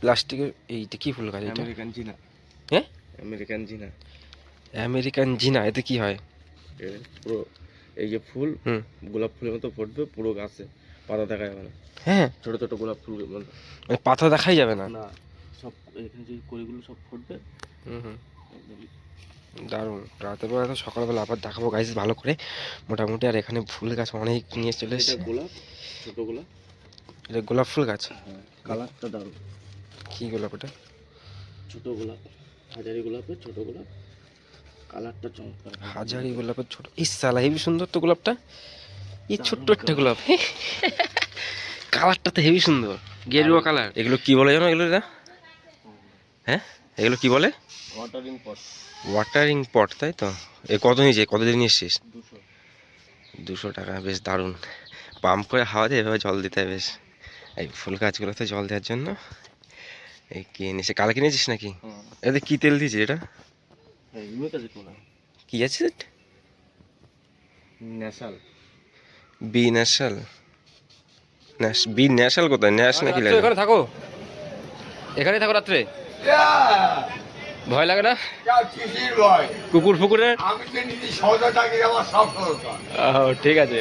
প্লাস্টিকের এইটা কি ফুল গাছ? এটা আমেরিকান জিনা। হ্যাঁ, আমেরিকান জিনা। আমেরিকান জিনা। এতে কি হয়? পুরো এই যে ফুল, হুম, গোলাপ ফুলের মতো ফুটবে পুরো গাছে, পাতা দেখা যাবে না। হ্যাঁ, ছোট ছোট গোলাপ ফুল মানে মানে পাতা দেখাই যাবে না। না, সব এখানে যে কড়িগুলো সব ফুটবে হুম হুম, একদম। দারুণ। রাতের বেলা তো সকালবেলা আবার দেখাবো গাইস ভালো করে মোটামুটি। আর এখানে ফুল গাছ অনেক নিয়ে চলে এটা এসছে। গোলাপ, ছোট গোলাপ। এটা গোলাপ ফুল গাছ? হ্যাঁ, কালারটা দারুণ। কি গোলাপ এটা? ছোট গোলাপ, হাজারি গোলাপের ছোট গোলাপ, কালারটা চমৎকার। হাজারি গোলাপের ছোট, ইস সালা হেবি সুন্দর তো গোলাপটা। এই ছোট্ট একটা গোলাপ, কালারটা তো হেবি সুন্দর, গেরুয়া কালার। এগুলো কি বলে জানো এগুলো? এরা হ্যাঁ, এগুলো কি বলে? ওয়াটারিং পট। ওয়াটারিং পট, তাই তো। এ কত নিয়েছে, কতদিন নিয়ে এসছিস? 200। 200 টাকা, বেশ দারুণ। পাম্প করে হাওয়া দিয়ে এভাবে জল দিতে হয় বেশ। এই ফুল গাছগুলোতে জল দেওয়ার জন্য এই কিনে নিয়েছে। কালকে কিনেছিস নাকি? এতে কি তেল দিয়েছিস এটা? কি আছে এটা? National. B national. B national কোথায়? ন্যাশ নাকি লাগে? এখানে থাকো, এখানে থাকো রাত্রে। ভয় লাগে না? কুকুর ফুকুরে? ঠিক আছে।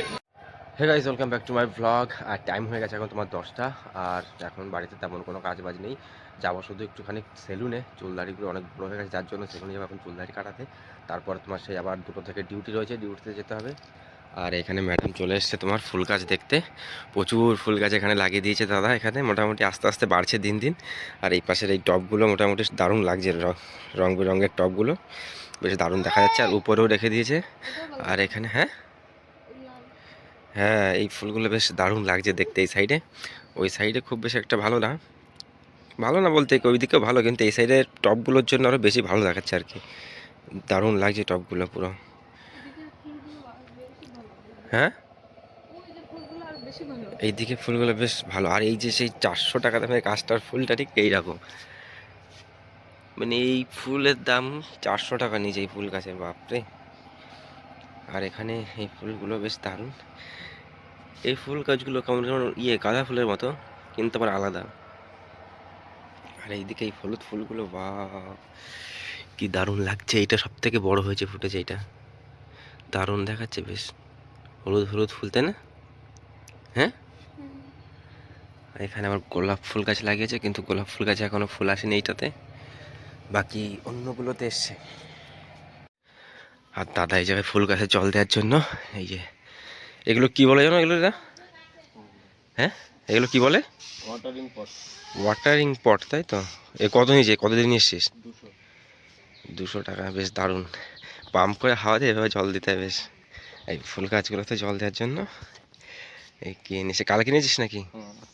Hey guys, welcome back to my blog. আর টাইম হয়ে গেছে এখন তোমার 10টা। আর এখন বাড়িতে তেমন কোনো কাজ বাজ নেই, যাবো শুধু একটুখানি সেলুনে। চুলদাড়িগুলো অনেক বড়ো হয়ে গেছে, যার জন্য সেলুনে যাবো এখন চুলদাড়ি কাটাতে। তারপর তোমার সেই আবার 2টো থেকে ডিউটি রয়েছে, ডিউটিতে যেতে হবে। আর এখানে ম্যাডাম চলে এসছে তোমার ফুল গাছ দেখতে। প্রচুর ফুল গাছ এখানে লাগিয়ে দিয়েছে দাদা। এখানে মোটামুটি আস্তে আস্তে বাড়ছে দিন দিন। আর এই পাশের এই টবগুলো মোটামুটি দারুণ লাগছে, রং বেরঙের টবগুলো বেশ দারুণ দেখা যাচ্ছে। আর উপরেও রেখে দিয়েছে। আর এখানে হ্যাঁ হ্যাঁ, এই ফুলগুলো বেশ দারুণ লাগছে দেখতে। এই সাইডে, ওই সাইডে খুব বেশি একটা ভালো না, ভালো না বলতে ওই দিকেও ভালো, কিন্তু এই সাইডের টবগুলোর জন্য আরও বেশি ভালো দেখাচ্ছে আর কি। দারুণ লাগছে টবগুলো পুরো। হ্যাঁ, এইদিকে ফুলগুলো বেশ ভালো। আর এই যে সেই 400 টাকা দামের কাস্টার ফুলটা ঠিক এইরকম, মানে এই ফুলের দাম 400 টাকা নিচে এই ফুল গাছের, বাপরে। আর এখানে এই ফুলগুলো বেশ দারুণ। এই ফুল গাছগুলো কেমন কেমন গাঁদা ফুলের মতো, কিন্তু আবার আলাদা। আর এইদিকে এই হলুদ ফুলগুলো, বাহ কি দারুণ লাগছে। এটা সব থেকে বড় হয়েছে, ফুটেছে এটা, দারুণ দেখাচ্ছে বেশ। হলুদ হলুদ ফুল, তাই না? হ্যাঁ, এখানে আবার গোলাপ ফুল গাছ লাগিয়েছে, কিন্তু গোলাপ ফুল গাছে এখনো ফুল আসেনি এইটাতে, বাকি অন্যগুলোতে এসছে। আর দাদা এই জায়গায় ফুল গাছে জল দেওয়ার জন্য এই যে, এগুলো কি বলে জানো এগুলো? এরা হ্যাঁ, এগুলো কি বলে? ওয়াটারিং পট। ওয়াটারিং পট, তাই তো। এ কত নিয়েছে, কতদিন নিয়ে এসছিস? 200। 200 টাকা, বেশ দারুণ। পাম্প করে হাওয়া দিয়ে এভাবে জল দিতে হয় বেশ। এই ফুল গাছগুলোতে জল দেওয়ার জন্য এই কিনে নিয়েছে। কালকে কিনেছিস নাকি?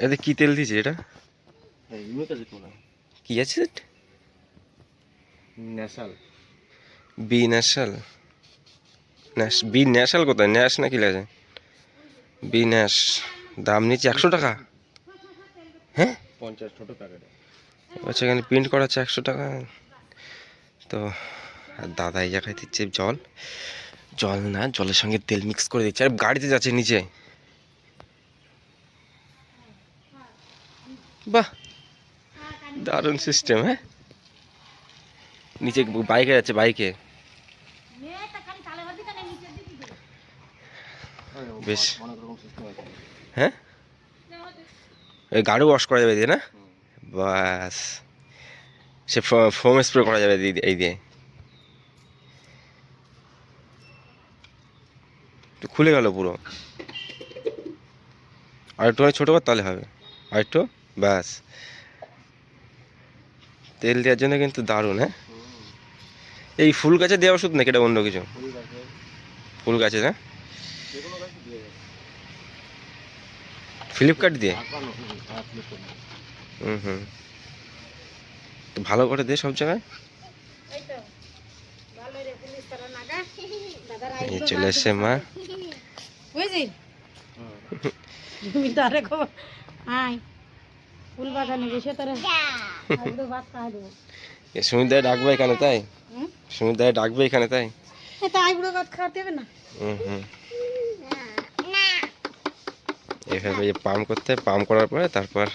এতে কি তেল দিয়েছে এটা? কি আছে? National. B national. B national কোথায়? ন্যাশ নাকি লাগে? বি ন্যাশ। দাম নিচ্ছে 100 টাকা। হ্যাঁ, 50 ছোট প্যাকেট। আচ্ছা, এখানে প্রিন্ট করা আছে 100 টাকা। তো আর দাদা এই জায়গায় দিচ্ছে জল, জল না, জলের সঙ্গে তেল মিক্স করে দিচ্ছে। আর গাড়িতে যাচ্ছে নিচে, বাহ দারুণ সিস্টেম। হ্যাঁ, নিচে বাইকে যাচ্ছে, বাইকে বেশ। হ্যাঁ, এই গাড়ি ওয়াশ করা যাবে দিয়ে না? বাস, সে ফোম স্প্রে করা যাবে এই দিয়ে। খুলে গেল পুরো। আর একটু ছোটো কর তাহলে হবে, আর একটু, ব্যাস। তেল দেওয়ার জন্য কিন্তু দারুণ। হ্যাঁ, এই ফুল গাছে দেওয়া ওষুধ নাকি এটা অন্য কিছু? ফুল গাছে না, ফ্লিপকার্ট দিয়ে। হুম হুম, তো ভালো করে দে সব জায়গায়। এই চলে এসছে মা। সুমিত ডাকবে এখানে, তাই? সুমিত ডাকবে এখানে, তাই? হুম হুম, এভাবে পাম্প করতে, পাম্প করার পরে তারপর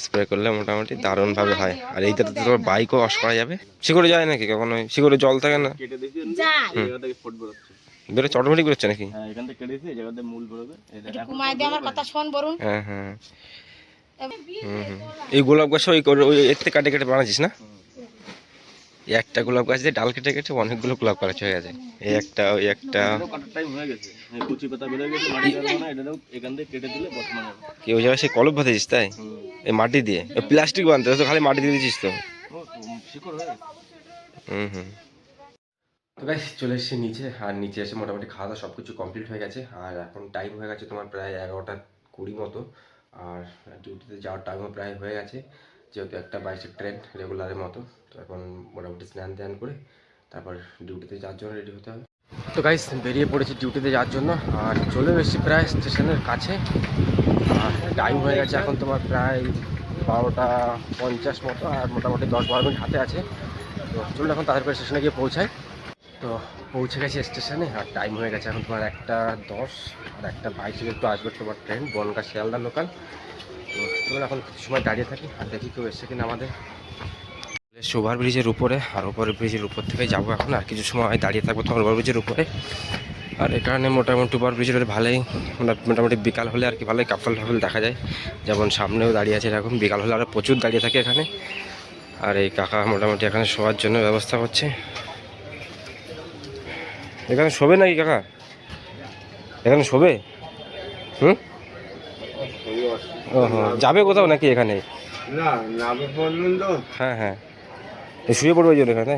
স্প্রে করলে মোটামুটি দারুণভাবে হয়। আর এইটাতে তো তোমার বাইকও ওয়াশ করা যাবে। শিকড়ে যায় নাকি কখনো? শিকড়ে জল থাকে না? কেটে দেখি জায়গা থেকে ফোট বেরোচ্ছে। বেরোচ্ছে, অটোমেটিক বেরোচ্ছে নাকি? হ্যাঁ, এখান থেকে কেটে দিয়েছি, এই জায়গাতে মূল বেরোবে। এই দেখো কুমায় দিয়ে আমার কথা শোন বরুণ। হ্যাঁ হ্যাঁ। এই গোলাপ গাছ ওই এর থেকে কাটে কেটে বানাচ্ছিস না? এই একটা গোলাপ গাছ দিয়ে ডাল কেটে কেটে অনেকগুলো গোলাপ গাছ হয়ে গেছে। এই একটা, ওই একটা। কাটার টাইম হয়ে গেছে, কুচি পাতা বের হয়ে গেছে, মাটি কাটবো না, এটাও এখান থেকে কেটে দিলে বর্তমানে হবে। কি ওই জায়গায় সে কলম বাঁধেছিস তাই? এই মাটি দিয়ে প্লাস্টিক বানতে তো খালি মাটি দিয়ে দিয়েছিস তো? শিকড় হয়ে গেছে। হুম। তো গাইস চলে এসেছি নিচে, আর নিচে এসে মোটামুটি খাওয়া দাওয়া সব কিছু কমপ্লিট হয়ে গেছে। আর এখন টাইম হয়ে গেছে তোমার প্রায় 11টা 20 মতো। আর ডিউটিতে যাওয়ার টাইমও প্রায় হয়ে গেছে, যেহেতু 1:22 ট্রেন রেগুলারের মতো। তো এখন মোটামুটি স্নান ধ্যান করে তারপর ডিউটিতে যাওয়ার জন্য রেডি হতে হবে। তো গাইস বেরিয়ে পড়েছি ডিউটিতে যাওয়ার জন্য, আর চলে এসেছি প্রায় স্টেশনের কাছে। আর টাইম হয়ে গেছে এখন তোমার প্রায় 12:50 মতো, আর মোটামুটি 10-12 মিনিট হাতে আছে। তো চলুন এখন তাদের করে স্টেশনে গিয়ে পৌঁছাই। তো পৌঁছে গেছি স্টেশনে, আর টাইম হয়ে গেছে এখন তোমার 1:10, আর 1:22 একটু আসবে তোমার ট্রেন বনগাঁ শিয়ালদা লোকাল। তো চলুন এখন কিছু সময় দাঁড়িয়ে থাকি, আর দেখি কেউ এসছে কিনা আমাদের। ওভার ব্রিজের উপরে, আর ওভার ব্রিজের উপর থেকে যাবো এখন, আর কিছু সময় দাঁড়িয়ে থাকবো তোমার ওভার ব্রিজের উপরে। আর এই কারণে মোটামুটি ওভার ব্রিজের ভালোই, মোটামুটি বিকাল হলে আর কি ভালোই কাপল টাপল দেখা যায়। যেমন সামনেও দাঁড়িয়ে আছে এরকম, বিকাল হলে আরও প্রচুর দাঁড়িয়ে থাকে এখানে। আর এই কাকা মোটামুটি এখানে শোয়ার জন্য ব্যবস্থা করছে। এখানে শোবে নাকি কাকা? এখানে শোবে? হুম। ও যাবে কোথাও নাকি এখানে? না নামে বললেন তো। হ্যাঁ, এই শুয়ে পড়বে ওই জন্য এখানে।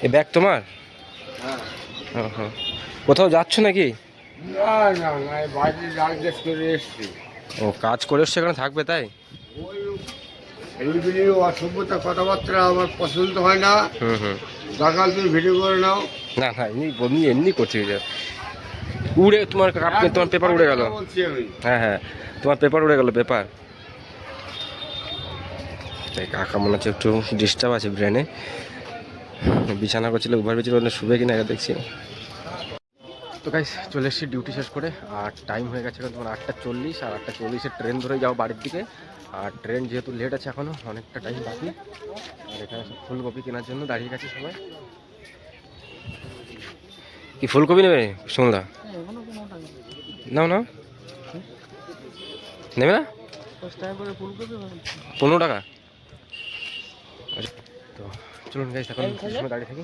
এই ব্যাগ তোমার? হ্যাঁ। কোথাও যাচ্ছ নাকি? না বাইরে রাজদেশ করে এসছি। ও কাজ করে এসছে, এখানে থাকবে তাই? এইগুলি অসভ্যতা কথাবার্তা আমার পছন্দ হয় না। হুম। দরকার তুমি ভিডিও করে নাও। না এমনি করছি। উড়ে তোমার পেপার উড়ে গেল। বলছি আমি। হ্যাঁ, তোমার পেপার উড়ে গেল, পেপার। তাই কাকা মনে হচ্ছে একটু ডিস্টার্ব আছে ব্রেনে। বিছানা করছিল, ওভার ব্রিজের ওখানে শুবে কিনা দেখছি। তো গাইস চলে এসেছি ডিউটি শেষ করে, আর টাইম হয়ে গেছে এখন তোমার 8:40, আর 8:40 ট্রেন ধরে যাও বাড়ির দিকে। আর ট্রেন যেহেতু লেট আছে এখনও অনেকটা টাইম বাকি। আর এখানে সব ফুলকপি কেনার জন্য দাঁড়িয়ে গেছে সবাই। কি ফুলকপি নেবে সন্ধ্যা? নাও নেবে না? 15 টাকা। তো চলুন গাইস এখন কিছু সময় দাঁড়িয়ে থাকি।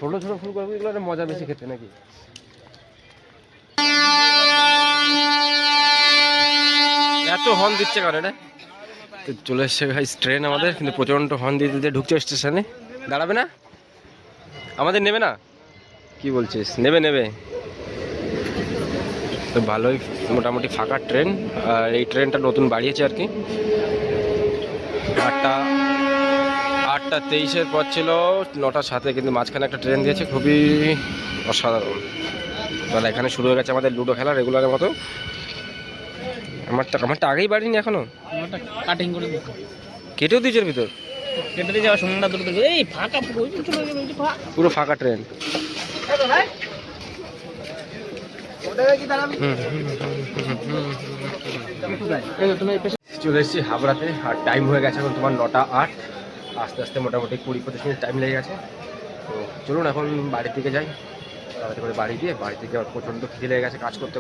ছোট ফুলকপিগুলো মজা বেশি খেতে নাকি? এত হর্ন দিচ্ছে কারণ এটা। তো চলে এসছে গাইস ট্রেন আমাদের, কিন্তু প্রচণ্ড হর্ন দিতে ঢুকছে স্টেশনে। দাঁড়াবে না? আমাদের নেবে না? কি বলছিস? নেবে। তো ভালোই মোটামুটি ফাঁকা ট্রেন। আর এই ট্রেনটা নতুন বাড়িয়েছে আর কি। 8:23 পর ছিল 9:07, কিন্তু মাঝখানে একটা ট্রেন দিয়েছে, খুবই অসাধারণ। তাহলে এখানে শুরু হয়ে গেছে আমাদের লুডো খেলা রেগুলারের মতো। আমারটা আগেই বাড়িনি এখনো। কাটিং করে কেটেও দিয়েছে এর ভিতর? কেটে দিয়ে যাওয়ার সময়টা দ্রুত এই ফাঁকা পুরো ফাঁকা ট্রেন। চলে এসেছি হাবড়াতে, আর টাইম হয়ে গেছে এখন তোমার 9:08। আস্তে আস্তে মোটামুটি 20-25 মিনিট টাইম লেগে গেছে। তো চলুন এখন বাড়ির দিকে যাই। তাড়াতাড়ি করে বাড়ি থেকে আবার প্রচণ্ড খিদে লেগে গেছে কাজ করতে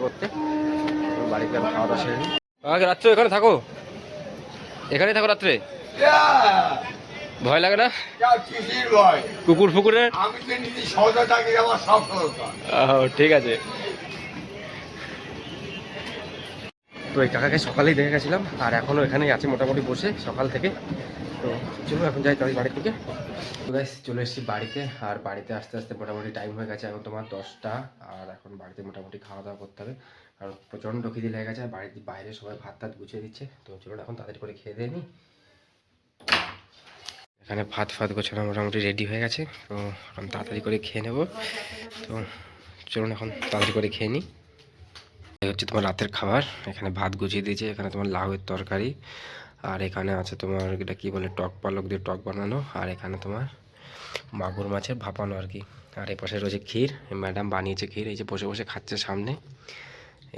বাড়িতে আমি খাওয়া দাওয়া সেরে নিই। আগে রাত্রে এখানে থাকো? এখানেই থাকো রাত্রে? ভয় লাগে না? কুকুর ফুকুরের? ঠিক আছে। তো এই কাকাকে সকালেই দেখে গেছিলাম, আর এখনও এখানেই আছে মোটামুটি বসে সকাল থেকে। তো চলুন এখন যাই তাড়াতাড়ি বাড়ির থেকে। তো গাইস চলে এসেছি বাড়িতে, আর বাড়িতে আস্তে আস্তে মোটামুটি টাইম হয়ে গেছে এখন তোমার 10টা। আর এখন বাড়িতে মোটামুটি খাওয়া দাওয়া করতে হবে, কারণ প্রচণ্ড খিদে লেগে গেছে। আর বাড়ির বাইরে সবাই ভাত গুছিয়ে দিচ্ছে। তো চলুন এখন তাড়াতাড়ি করে খেয়ে দিয়ে নিই। এখানে ভাত গোছানো মোটামুটি রেডি হয়ে গেছে। তো এখন তাড়াতাড়ি করে খেয়ে নেব। তো চলুন এখন তাড়াতাড়ি করে খেয়ে নিই। এই হচ্ছে তোমার রাতের খাবার। এখানে ভাত গুছিয়ে দিয়েছে, এখানে তোমার লাউয়ের তরকারি, আর এখানে আছে তোমার এটা কি বলে টক পালক দিয়ে টক বানানো, আর এখানে তোমার মাগুর মাছের ভাপানো আর কি। আর এই পাশে রয়েছে ক্ষীর, ম্যাডাম বানিয়েছে ক্ষীর, এই যে বসে বসে খাচ্ছে সামনে।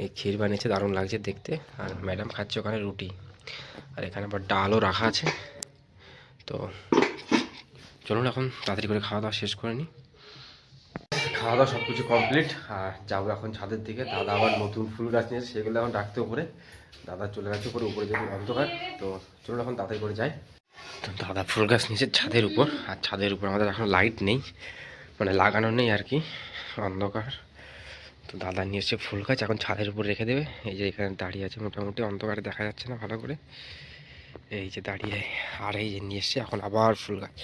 এই ক্ষীর বানিয়েছে, দারুণ লাগছে দেখতে। আর ম্যাডাম খাচ্ছে ওখানে রুটি, আর এখানে আবার ডালও রাখা আছে। তো চলুন এখন তাড়াতাড়ি করে খাওয়া দাওয়া শেষ করে নিই। খাওয়া দাওয়া সব কিছু কমপ্লিট, আর যাবো এখন ছাদের দিকে। দাদা আবার নতুন ফুল গাছ নিয়েছে, সেগুলো এখন রাখতে উপরে। দাদা চলে গেছে উপরে, উপরে যেহেতু অন্ধকার, তো চলুন এখন তাড়াতাড়ি করে যাই। তো দাদা ফুল গাছ নিয়েছে ছাদের উপর, আর ছাদের উপর আমাদের এখন লাইট নেই, মানে লাগানো নেই আর কি, অন্ধকার। তো দাদা নিয়ে এসে ফুল গাছ এখন ছাদের উপর রেখে দেবে। এই যে এখানে দাঁড়িয়ে আছে, মোটামুটি অন্ধকারে দেখা যাচ্ছে না ভালো করে, এই যে দাঁড়িয়ে। আর এই যে নিয়ে এসছে এখন আবার ফুল গাছ,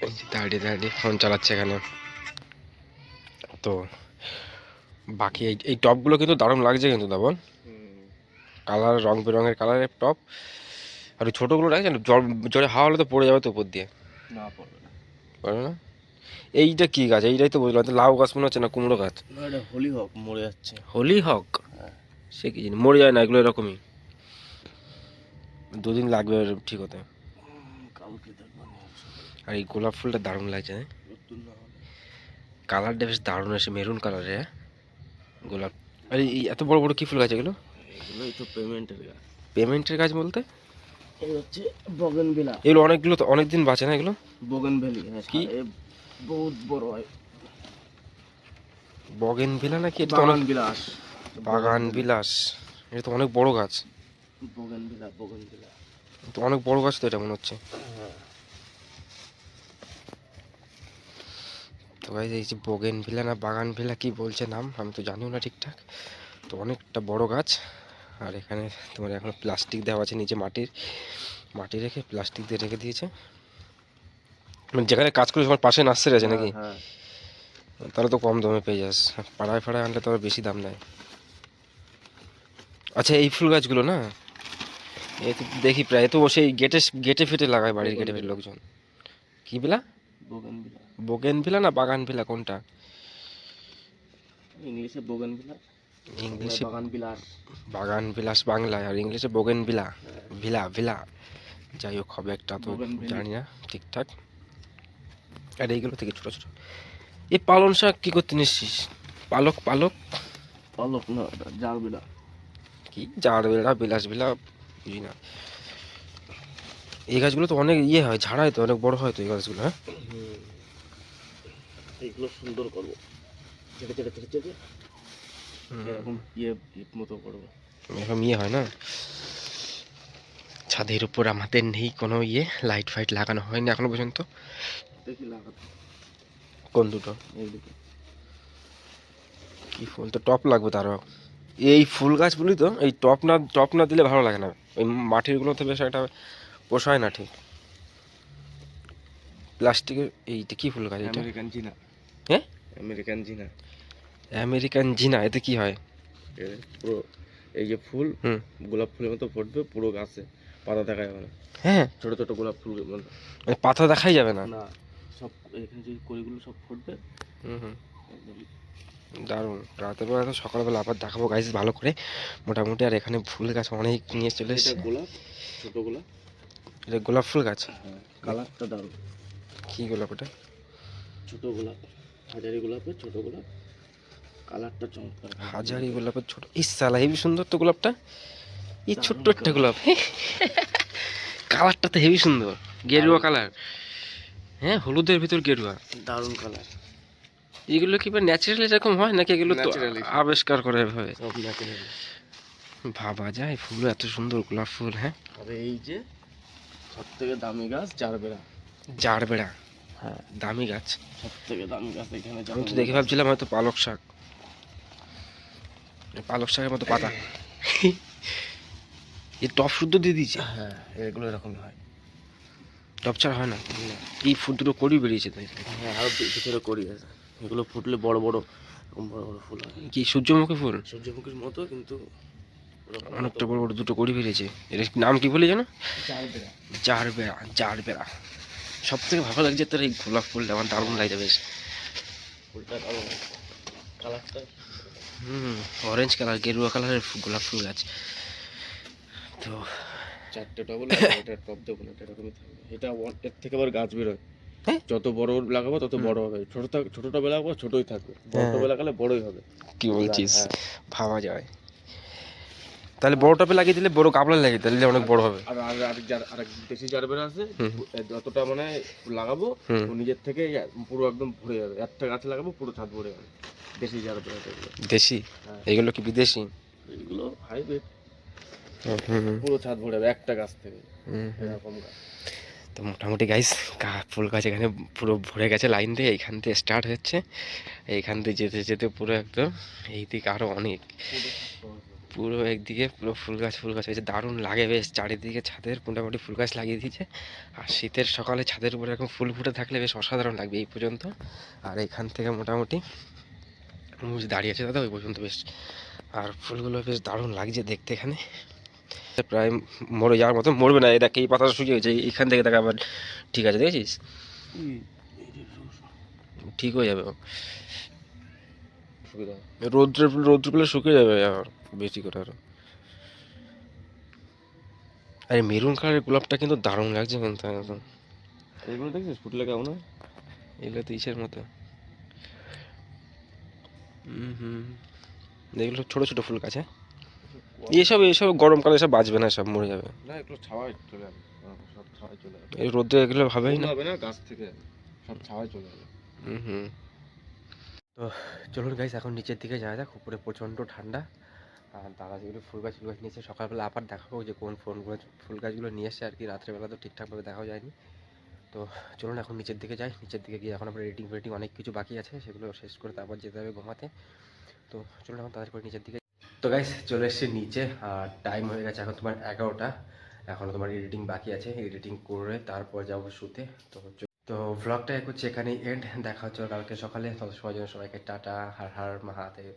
এই যে দাঁড়িয়ে দাঁড়িয়ে ফোন চালাচ্ছে এখানে। তো বাকি এই এই টপগুলো কিন্তু দারুণ লাগছে কিন্তু দাবন, কালার রং বেরঙের কালারের টপ। আর ওই ছোটোগুলো রাখছেন, জোরে হাওয়া হলে তো পড়ে যাবে তো উপর দিয়ে। না পড়বে না। পারবে না? এইটা কি গাছ? এইটাই তো বুঝলাম, তো লাউ গাছ মনে হচ্ছে না, কুমড়ো গাছ। না, এটা হোলি হোক মরে যাচ্ছে। হোলি হক? সে কি জিনিস? মরে যায় না এগুলো, এরকমই দুদিন লাগবে ঠিক হতে। কালকে দেখবো। আর এই গোলাপ ফুলটা দারুণ লাগছে, নতুন না হলে কালারটা বেশ দারুণ আছে, মেরুন কালারে। হ্যাঁ গোলাপ। আর এই এত বড় বড় কি ফুল গাছ এগুলো? এগুলোই তো পেমেন্টের গাছ। পেমেন্টের গাছ বলতে? এই হচ্ছে বগেনভিলা। এগুলো অনেকগুলো তো অনেক দিন বাঁচে না এগুলো? বগেনভেলি, হ্যাঁ। কি? এ বহুত বড় হয়। বগেনভিলা নাকি? এটা তো বাগান অনেক বিলাস। বাগান বিলাস। এটা তো অনেক বড় গাছ, বগেনভিলা, বগেনভিলা। তো অনেক বড় গাছ তো এটা মনে হচ্ছে। তো গাইজ এই যে বোগেনভিলা না বাগান ভিলা কি বলছে নাম, আমি তো জানিও না ঠিকঠাক। তো অনেকটা বড় গাছ। আর এখানে তোমার এখন প্লাস্টিক দেওয়া আছে নিচে, মাটি রেখে প্লাস্টিক দিয়ে রেখে দিয়েছে। মানে যেখানে কাজ করি তোমার পাশে নার্সারি আছে নাকি? হ্যাঁ। তাহলে তো কম দামে পেয়ে যাস, পাড়ায় ফাড়ায় আনলে তো আবার বেশি দাম নেয়। আচ্ছা এই ফুল গাছগুলো না, এ তো দেখি প্রায়, এ তো সেই গেটে গেটে ফেটে লাগায়, বাড়ির গেটে ফেটে লোকজন। কি বিলা? বগেনভিলা। বোগেনভিলা না বাগান ভিলা, কোনটা? ইংলিশে বগেনভিলা, ইংলিশে বাগান বিলাস। বাগান বিলাস বাংলায়, আর ইংলিশে বোগেন ভিলা। ভিলা ভিলা যাই হোক, হবে একটা, তো Bougainvillea। জানি না ঠিকঠাক। আর এইগুলো থেকে ছোটো ছোটো, এই পালং শাক কী করতে নিচ্ছিস? পালক পালক পালক না, জারবিলা। কি জার বেড়া বিলাস ভিলা, বুঝি না। এই গাছগুলো তো অনেক ইয়ে হয়, ঝাড়ায় তো অনেক বড় হয় তো এই গাছগুলো। হ্যাঁ এইগুলো সুন্দর করবো, ছেড়ে ছেড়ে ছেড়ে ছেড়ে এরকম ইয়ে মতো করবো। এরকম ইয়ে হয় না। ছাদের উপর আমাদের নেই কোনো ইয়ে, লাইট ফাইট লাগানো হয়নি এখনো পর্যন্ত। দেখি লাগাতে। কোন দুটো? এইদিকে কি ফুল তো টপ লাগবে তারও। এই ফুল গাছগুলি তো এই টপ না দিলে ভালো লাগে না, ওই মাটিরগুলোতে বেশ একটা পোষায় না ঠিক। প্লাস্টিকের এইটা কি ফুল গাছ এটা? আমেরিকান জিনা। হ্যাঁ আমেরিকান জিনা। আমেরিকান জিনা, এতে কি হয়? পুরো এই যে ফুল, হুম গোলাপ ফুলের মতো ফুটবে পুরো গাছে, পাতা দেখা যাবে না। হ্যাঁ, ছোট ছোট গোলাপ ফুল মতো। মানে পাতা দেখাই যাবে না? না, সব এখানে যে কড়িগুলো সব ফুটবে হুম একদম। দারুণ। রাতের বেলা তো সকালবেলা আবার দেখাবো গাছ ভালো করে মোটামুটি। আর এখানে ফুল গাছ অনেক নিয়ে চলে এটা এসছে। গোলাপ, ছোট গোলাপ। এটা গোলাপ ফুল গাছ? হ্যাঁ, কালারটা দারুণ। কি গোলাপ ওটা? ছোট গোলাপ, হাজারি গোলাপের ছোট গোলাপ, কালারটা চমৎকার। হাজারি গোলাপের ছোট, ইস সালা হেবি সুন্দর তো গোলাপটা। এই ছোট্ট একটা গোলাপ, কালারটা তো হেবি সুন্দর, গেরুয়া কালার। হ্যাঁ হলুদের ভিতর গেরুয়া, দারুণ কালার। এগুলো কি ন্যাচারালি এরকম হয় নাকি এগুলো তো Naturally। আবিষ্কার করে এভাবে? সব ন্যাচারাল। ভাবা যায় ফুল এত সুন্দর গোলাপ ফুল। হ্যাঁ আর এই যে সব থেকে দামি গাছ জারবেরা। জারবেরা, হ্যাঁ, দামি গাছ। সব থেকে দামি গাছ এখানে। আমি তো দেখে ভাবছিলাম হয়তো পালক শাক, পালক শাকের মতো পাতা। এই টপ শুদ্ধ দিয়ে দিয়েছে? হ্যাঁ, এগুলো এরকমই হয়। টপ ছাড়া হয় না? এই ফুল দুটো করি বেরিয়েছে তো। হ্যাঁ, আরো ভিতরে করি আছে। এগুলো ফুটলে বড় বড়, এরকম বড় বড় ফুল হয়। কি সূর্যমুখী ফুল? সূর্যমুখীর মতো, কিন্তু অনেকটা বড় বড় দুটো করি বেরিয়েছে। এর নাম কি বলি জানো? জারবেরা। Gerbera, gerbera. সব থেকে ভালো লাগছে তোর এই গোলাপ ফুলটা, আমার দারুণ লাগছে বেশ। ফুলটা দারুণ, কালারটা। অরেঞ্জ কালার, গেরুয়া কালারের গোলাপ ফুল গাছ। তো চারটে টব হলো, এটা টপ দেবো না, এটা এরকমই থাকবে। এটা এর থেকে আবার গাছ বেরোয়। হ্যাঁ? যত বড় লাগাবো তত বড় হবে, ছোটটা লাগাবো ছোটই থাকবে, বড়টা হ্যাঁ। লাগালে বড়ই হবে। কি বলছিস? হ্যাঁ। ভাবা যায়। তাহলে বড় টবে লাগিয়ে দিলে বড় গামলা লাগিয়ে দিলে অনেক বড় হবে। আর আর আরেক দেশি জারবেরা আছে, হুম। যতটা মানে লাগাবো হুম। ও নিজের থেকে পুরো একদম ভরে যাবে, একটা গাছ লাগাবো পুরো ছাদ ভরে যাবে। দেশি জারবেরা এগুলো। দেশি? হ্যাঁ। এগুলো কি বিদেশি? এগুলো হাইব্রিড, হুম। পুরো ছাদ ভরে যাবে একটা গাছ থেকে, হুম। এরকম গাছ। তো মোটামুটি গাইস ফুল গাছ এখানে পুরো ভরে গেছে লাইন দিয়ে, এইখান থেকে স্টার্ট হচ্ছে, এইখান থেকে যেতে যেতে পুরো একদম এইদিকে আরও অনেক, পুরো একদিকে পুরো ফুল গাছ হয়েছে, দারুণ লাগে বেশ। চারিদিকে ছাদের মোটামুটি ফুল গাছ লাগিয়ে দিয়েছে, আর শীতের সকালে ছাদের উপরে এরকম ফুল ফুটে থাকলে বেশ অসাধারণ লাগবে এই পর্যন্ত। আর এখান থেকে মোটামুটি দাঁড়িয়ে আছে দাদা ওই পর্যন্ত বেশ, আর ফুলগুলো বেশ দারুণ লাগছে দেখতে। এখানে প্রায় মরে যাওয়ার মতো, মরবে না, এটা এই পাতাটা শুকিয়ে গেছে, এইখান থেকে দেখা আবার ঠিক আছে, দেখেছিস ঠিক হয়ে যাবে, সুবিধা রৌদ্রগুলো শুকিয়ে যাবে আর বেশি করে আরো। আরে মেরুন কালারের গোলাপটা কিন্তু দারুণ লাগছে কিন্তু একদম। এগুলো দেখছিস ফুটলে কেমন হয়? এগুলো তো ইসের মতো, হুম, এগুলো ছোট ছোট ফুল গাছ। হ্যাঁ, এসব গরমকালে এসব বাঁচবে না, সব মরে যাবে। না, এগুলো ছাওয়ায় চলে যাবে, সব ছাওয়ায় চলে যাবে। এই রোদ্রে এগুলো ভাবেই না। হবে না, গাছ থেকে সব ছাওয়ায় চলে যাবে। হুম। তো চলুন গাইস এখন নিচের দিকে যাওয়া যাক, উপরে প্রচণ্ড ঠান্ডা। আর দাদা যেগুলো ফুল গাছ নিয়েছে, সকালবেলা আবার দেখাবো যে কোন ফুল গাছগুলো নিয়ে এসছে আর কি, রাত্রেবেলা তো ঠিকঠাকভাবে দেখাও যায়নি। তো চলুন এখন নিচের দিকে যাই, নিচের দিকে গিয়ে এখন আমরা রেটিং অনেক কিছু বাকি আছে, সেগুলো শেষ করে তারপর যেতে হবে ঘুমাতে। তো চলুন এখন তাড়াতাড়ি করে নিচের দিকে। তো গাইস চলে এসেছি নিচে, আর টাইম হয়ে গেছে এখন তোমার 11টা। এখনও তোমার এডিটিং বাকি আছে, এডিটিং করে তারপর যাবো শুতে। তো ভ্লগটা হচ্ছে এখানেই এন্ড, দেখা হচ্ছে কালকে সকালে। তত সময় জন্য সবাইকে টাটা, হার হার মহাদেব।